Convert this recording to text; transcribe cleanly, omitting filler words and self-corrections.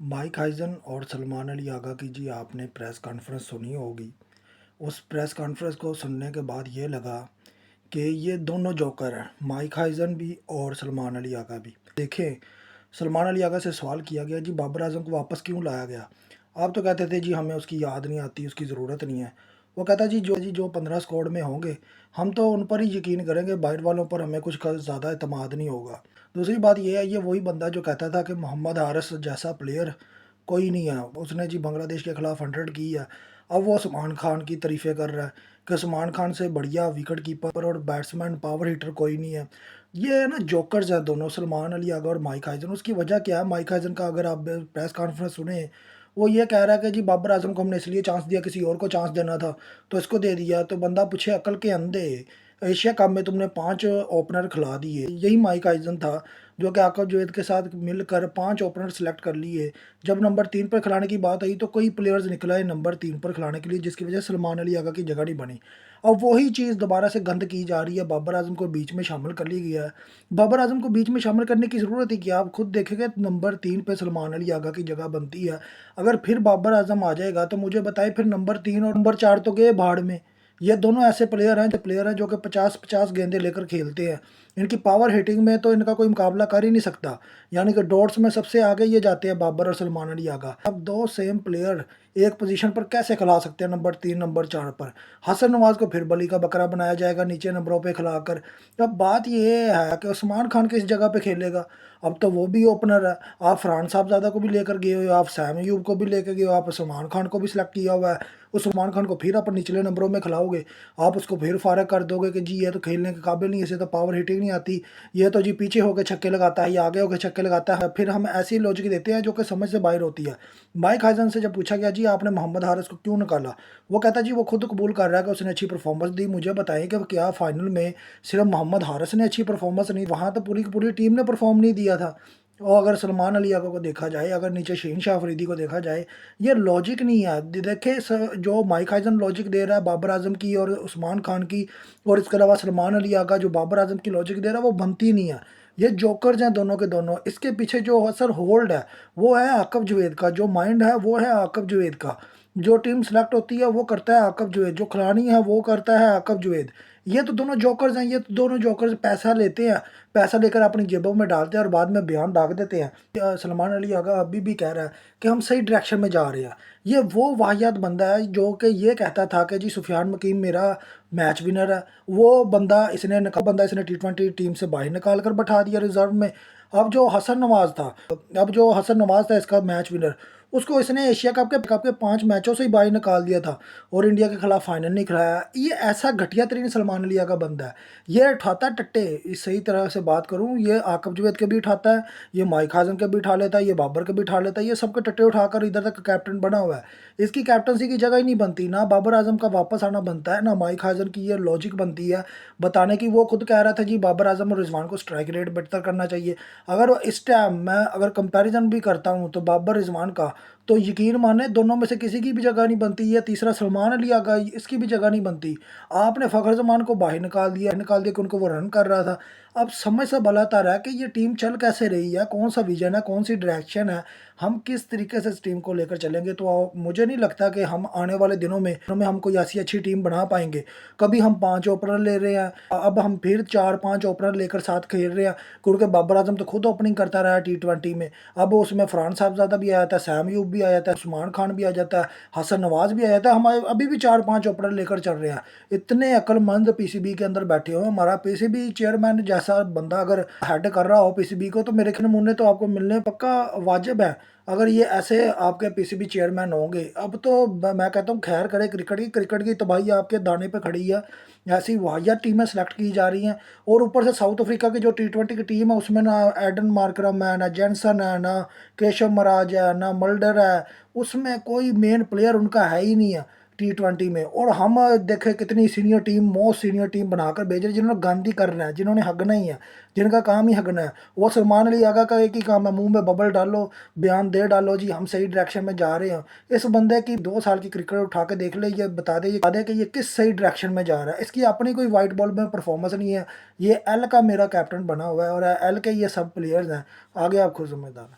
Mic हाइज़न और सलमान अली आगा की जी आपने प्रेस कॉन्फ्रेंस सुनी होगी। उस प्रेस कॉन्फ्रेंस को सुनने के बाद ये लगा कि ये दोनों जोकर हैं, माइक हाइज़न भी और सलमान अली आगा भी। देखें, सलमान अली आगा से सवाल किया गया जी बाबर आज़म को वापस क्यों लाया गया? आप तो कहते थे जी हमें उसकी याद नहीं आती, उसकी ज़रूरत नहीं है। वो कहता जी जो 15 स्क्वाड में होंगे, हम तो उन पर ही यकीन करेंगे, बाहर वालों पर हमें कुछ ज़्यादा एतमाद नहीं होगा। दूसरी बात ये है, ये वही बंदा जो कहता था कि मोहम्मद हारिस जैसा प्लेयर कोई नहीं है। उसने जी बांग्लादेश के खिलाफ 100 की है। अब वो उस्मान खान की तारीफ़ें कर रहा है कि उस्मान खान से बढ़िया विकेट कीपर और बैट्समैन पावर हिटर कोई नहीं है। ये है ना, जोकर्स हैं दोनों, सलमान अली आगा और माइक हाइज़न। उसकी वजह क्या है? माइक हाइज़न का अगर आप प्रेस कॉन्फ्रेंस सुने, वो ये कह रहा है कि जी बाबर आज़म को हमने इसलिए चांस दिया, किसी और को चांस देना था तो इसको दे दिया। तो बंदा पूछे अक्ल के अंधे, एशिया कप में तुमने 5 ओपनर खिला दिए। यही माइक हाइज़न था जो कि आकब जुवैद के साथ मिलकर 5 ओपनर सेलेक्ट कर लिए। जब नंबर 3 पर खिलाने की बात आई तो कई प्लेयर्स निकला है नंबर 3 पर खिलाने के लिए, जिसकी वजह से सलमान अली आगा की जगह नहीं बनी। अब वही चीज़ दोबारा से गंद की जा रही है, बाबर आज़म को बीच में शामिल कर लिया गया है। बाबर आज़म को बीच में शामिल करने की ज़रूरत ही क्या? आप खुद देखेंगे नंबर 3 पे सलमान अली आगा की जगह बनती है। अगर फिर बाबर आज़म आ जाएगा तो मुझे बताइए, फिर नंबर 3 और नंबर 4 तो गए भाड़ में। ये दोनों ऐसे प्लेयर हैं जो कि 50-50 गेंदें लेकर खेलते हैं। इनकी पावर हिटिंग में तो इनका कोई मुकाबला कर ही नहीं सकता। यानी कि डॉट्स में सबसे आगे ये जाते हैं, बाबर और सलमान अली आगा। अब 2 सेम प्लेयर एक पोजीशन पर कैसे खिला सकते हैं, नंबर 3 नंबर 4 पर? हसन नवाज को फिर बली का बकरा बनाया जाएगा नीचे नंबरों पे खिलाकर। अब बात ये है कि उस्मान खान किस जगह पे खेलेगा? अब तो वो भी ओपनर है। आप फरहान साहबज़ादा को भी लेकर गए हो, आप सैम अयूब को भी लेकर गए हो, आप उस्मान खान को भी सिलेक्ट किया हुआ है। उस्मान खान को फिर आप निचले नंबरों में खिलाओगे, आप उसको फिर फारग कर दोगे कि जी ये तो खेलने के काबिल नहीं है, इसे तो पावर हिटिंग नहीं आती, ये तो जी पीछे होके छक्के लगाता है, ये आगे होके छक्के लगाता है। फिर हम ऐसी लॉजिक देते हैं जो कि समझ से बाहर होती है। माइक हाइज़न से जब पूछा गया जी आपने मोहम्मद हारिस को क्यों निकाला? वो कहता है जी वो खुद कबूल कर रहा है कि उसने अच्छी परफॉर्मेंस दी। मुझे बताएँ कि क्या फाइनल में सिर्फ मोहम्मद हारिस ने अच्छी परफॉर्मेंस नहीं, वहाँ तो पूरी की पूरी टीम ने परफॉर्म नहीं दिया था। और अगर सलमान अली आगा को देखा जाए, अगर नीचे शहीन शाह अफरीदी को देखा जाए, ये लॉजिक नहीं है। देखिए जो माइक हाइज़न लॉजिक दे रहा है बाबर आज़म की और उस्मान खान की, और इसके अलावा सलमान अली आगा जो बाबर आज़म की लॉजिक दे रहा है, वो बनती नहीं है। ये जोकर्स हैं दोनों के दोनों। इसके पीछे जो असल होल्ड है, वो है आकब जुवैद का, जो माइंड है वो है आकब जुवैद का। जो टीम सेलेक्ट होती है वो करता है आकब जुवैद, जो खिलानी है वो करता है आकब जुवैद। ये तो दोनों जोकर्स हैं, ये तो दोनों जोकर्स पैसा लेते हैं, पैसा लेकर अपनी जेबों में डालते हैं और बाद में बयान दाग देते हैं। सलमान अली आगा अभी भी कह रहा है कि हम सही डायरेक्शन में जा रहे हैं। ये वो वाहियात बंदा है जो कि ये कहता था कि जी सुफियान मकीम मेरा मैच विनर है। वो बंदा इसने टी20 टीम से बाहर निकाल कर बैठा दिया रिजर्व में। अब जो हसन नवाज था इसका मैच विनर, उसको इसने एशिया कप के 5 मैचों से ही बाहर निकाल दिया था और इंडिया के खिलाफ फाइनल नहीं खिलाया। ये ऐसा घटिया तरीन सलमान अली का बंदा है। ये उठाता है टट्टे, इस सही तरह से बात करूँ, ये आकब जुवैद के भी उठाता है, ये माइक हाज़न के भी उठा लेता है, ये बाबर के भी उठा लेता है, ये सबके टट्टे उठाकर इधर तक कैप्टन बना हुआ है। इसकी कैप्टनसी की जगह ही नहीं बनती, ना बाबर आज़म का वापस आना बनता है, ना माइक हाज़न की ये लॉजिक बनती है बताने की। वो खुद कह रहा था जी बाबर आज़म और रिजवान को स्ट्राइक रेट बेहतर करना चाहिए। अगर इस टाइम मैं अगर कंपैरिजन भी करता हूँ तो बाबर रिजवान का, तो यकीन माने दोनों में से किसी की भी जगह नहीं बनती। ये तीसरा सलमान अली आ गया, इसकी भी जगह नहीं बनती। आपने फ़खर ज़मान को बाहर निकाल दिया कि उनको वो रन कर रहा था। अब समझ से भला रहा है कि ये टीम चल कैसे रही है, कौन सा विजन है, कौन सी डायरेक्शन है, हम किस तरीके से इस टीम को लेकर चलेंगे। तो मुझे नहीं लगता कि हम आने वाले दिनों में हम कोई ऐसी अच्छी टीम बना पाएंगे। कभी हम 5 ओपनर ले रहे हैं, अब हम फिर 4-5 ओपनर लेकर साथ खेल रहे हैं, क्योंकि बाबर आजम तो खुद ओपनिंग करता रहा है टी20 में। अब उसमें फरहान साहबज़ादा भी आया था, सैम अयूब भी आया था, उस्मान खान भी आ जाता है, हसन नवाज भी आया था। हम अभी भी 4-5 ओपनर लेकर चल रहे हैं। इतने अक्लमंद पीसीबी के अंदर बैठे हो। हमारा पीसीबी चेयरमैन जैसा बंदा अगर हेड कर रहा हो पीसीबी को, तो मेरे ख्याल नमूने तो आपको मिलने पक्का वाजिब है। अगर ये ऐसे आपके पीसीबी चेयरमैन होंगे, अब तो मैं कहता हूँ खैर करे क्रिकेट की तबाही आपके दाने पे खड़ी है। ऐसी वाहियात टीमें सेलेक्ट की जा रही हैं, और ऊपर से साउथ अफ्रीका की जो टी20 की टीम है उसमें ना एडन मार्करम है, ना जेंसन है, ना केशव महाराज है, ना मल्डर है। उसमें कोई मेन प्लेयर उनका है ही नहीं है टी20 में। और हम देखे कितनी senior team, most senior team बनाकर भेज रहे हैं, जिन्होंने गांधी करना है, जिन्होंने हगना ही है, जिनका काम ही हगना है। वो सलमान अली आगा का एक ही काम है, मुंह में बबल डालो, बयान दे डालो जी हम सही डायरेक्शन में जा रहे हैं। इस बंदे की 2 साल की क्रिकेट उठा के देख ले, ये बता दे कि ये किस सही डायरेक्शन में जा रहा है। इसकी अपनी कोई वाइट बॉल में परफॉर्मेंस नहीं है। ये एल का मेरा कैप्टन बना हुआ है और एल के ये सब प्लेयर्स हैं। आगे आप खुद जिम्मेदार हैं।